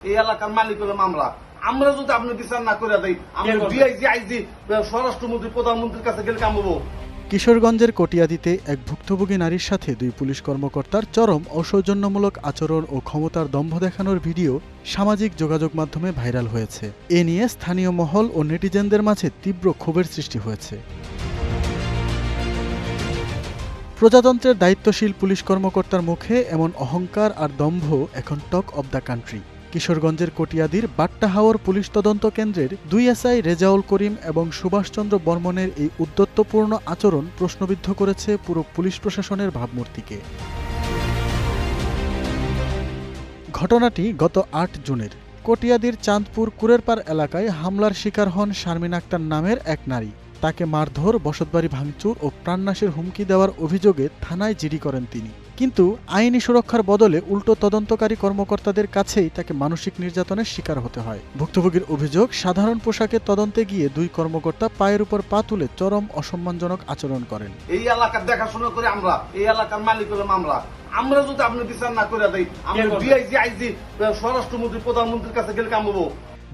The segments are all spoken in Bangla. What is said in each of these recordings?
এই এলাকার মালিক হলাম আমরা যদি আপনি বিচার না করে দেই, আমরা ডিআইজি আইজি স্বরাষ্ট্রমন্ত্রী প্রধানমন্ত্রীর কাছে গেলে কাম হবো। কিশোরগঞ্জের কটিয়াদীতে এক ভুক্তভোগী নারীর সাথে দুই পুলিশ কর্মকর্তার চরম অসৌজন্যমূলক আচরণ ও ক্ষমতার দম্ভ দেখানোর ভিডিও সামাজিক যোগাযোগ মাধ্যমে ভাইরাল হয়েছে। এ নিয়ে স্থানীয় মহল ও নেটিজেনদের মাঝে তীব্র ক্ষোভের সৃষ্টি হয়েছে। প্রজাতন্ত্রের দায়িত্বশীল পুলিশ কর্মকর্তার মুখে এমন অহংকার আর দম্ভ এখন টক অব দ্য কান্ট্রি। কিশোরগঞ্জের কটিয়াদীর বাট্টাহাওর পুলিশ তদন্ত কেন্দ্রের 2 এসআই রেজাউল করিম এবং সুভাষচন্দ্র বর্মনের এই উদ্ধত্যপূর্ণ আচরণ প্রশ্নবিদ্ধ করেছে পুরো পুলিশ প্রশাসনের ভাবমূর্তিকে। ঘটনাটি গত 8 জুনের কটিয়াদীর চাঁদপুর কুরেরপাড় এলাকায় হামলার শিকার হন শারমিন আক্তার নামের এক নারী। তাকে মারধর, বসতবাড়ি ভাঙচুর ও প্রাণনাশের হুমকি দেওয়ার অভিযোগে থানায় জিডি করেন তিনি। কিন্তু আইনি সুরক্ষার বদলে উল্টো তদন্তকারী কর্মকর্তাদের কাছেই তাকে মানসিক নির্যাতনের শিকার হতে হয়। ভুক্তভোগীর অভিযোগ, সাধারণ পোশাকে তদন্তে গিয়ে দুই কর্মকর্তা পায়ের উপর পা তুলে চরম অসম্মানজনক আচরণ করেন। এই এলাকার দেখাশোনা করে আমরা, এই এলাকার মালিক হলাম আমরা যদি আপনি বিচার না করে দেই, আমরা ডিআইজি আইজি স্বরাষ্ট্রমন্ত্রী প্রধানমন্ত্রীর কাছে গেলে কাম হবো।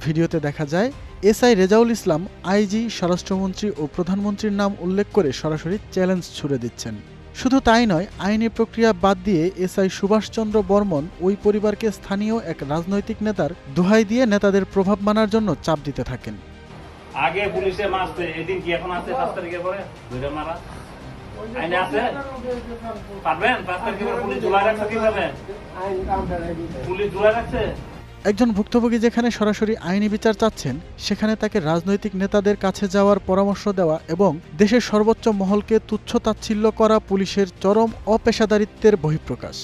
ভিডিওতে দেখা যায় এসআই রেজাউল ইসলাম আইজি, স্বরাষ্ট্রমন্ত্রী ও প্রধানমন্ত্রীর নাম উল্লেখ করে সরাসরি চ্যালেঞ্জ ছুড়ে দিচ্ছেন। শুধু তাই নয়, আইনি প্রক্রিয়া বাদ দিয়ে এসআই সুভাষচন্দ্র বর্মন ওই পরিবারকে স্থানীয় এক রাজনৈতিক নেতার দোহাই দিয়ে নেতাদের প্রভাব মানার জন্য চাপ দিতে থাকেন। আগে পুলিশে মারছে, এদিন কি এখন আছে 5 তারিখের পরে দুইটা মারা আইনে আছে পারবেন? 5 তারিখের পরে পুলিশ জুলাই রাখছে কিভাবে? পুলিশ জুলাই রাখছে। একজন ভুক্তভোগী যেখানে সরাসরি আইনি বিচার চাচ্ছেন, সেখানে তাকে রাজনৈতিক নেতাদের কাছে যাওয়ার পরামর্শ দেওয়া এবং দেশের সর্বোচ্চ মহলকে তুচ্ছ-তাচ্ছিল্য করা পুলিশের চরম অপেশাদারিত্বের বহিঃপ্রকাশ।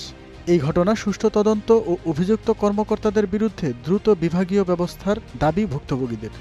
এই ঘটনা সুষ্ঠু তদন্ত ও অভিযুক্ত কর্মকর্তাদের বিরুদ্ধে দ্রুত বিভাগীয় ব্যবস্থার দাবি ভুক্তভোগীদের।